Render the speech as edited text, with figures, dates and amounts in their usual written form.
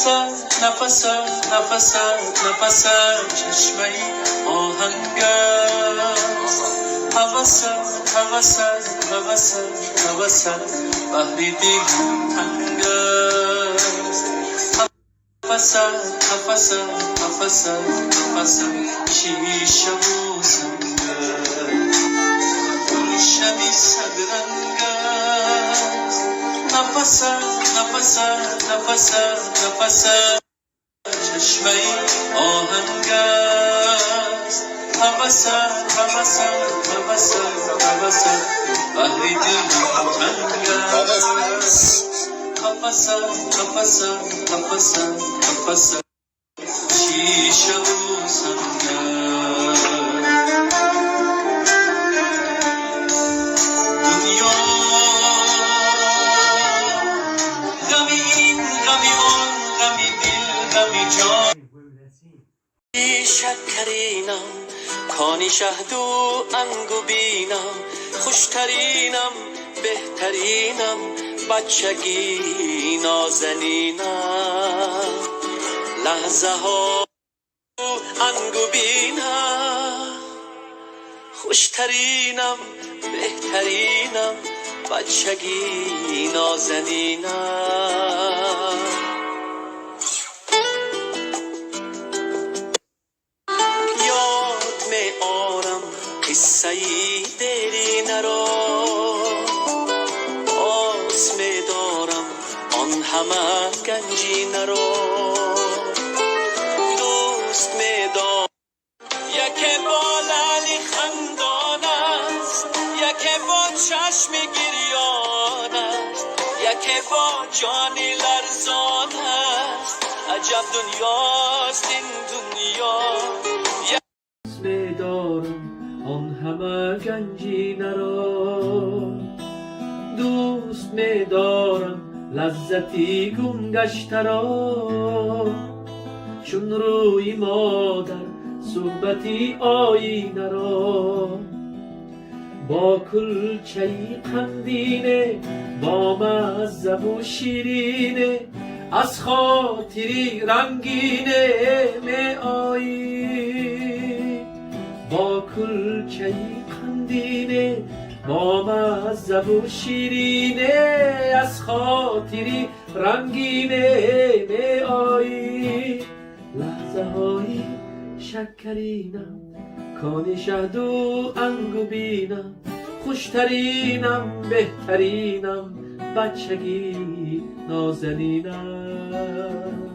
نفس نفس چشمه آهنگ است. هوس بحری دیگ تنگ است. نفس شیشه و سنگ گلشنی صدرنگ است. نفس چشمه آهنگ است. هوس بحری دیگ تنگ است. نفس شیشه و سنگ دنیا غمی این غمی آن غمی دل غمی جان شکرینم کانی شهد و انگو بینم خوشترینم بهترینم بچگی نازنینم لحظه ها انگو بینم خوشترینم بهترینم بچگی نازنینم یاد می آرم قصه ای دیرینه را آس می دارم آن همه گنجینه را دوست می دارم یکی با لعلی خندان است یکی با چشم گریان است یکی با جانی لرزان است عجب دنیاست این دنیا دوست می دارم آن همه گنجینه را دوست می دارم لذتی گم گشته را چون روی مادر صحبتی آینه را با کلچه‌ای قندینه با مزه و شیرینه از خاطری رنگینه می آیی با کلچه‌ای قندینه با مزه و شیرینه از خاطری رنگینه می آیی لحظه های شکرینم کانی شهد و انگو بینم خوشترینم بهترینم بچگی نازنینم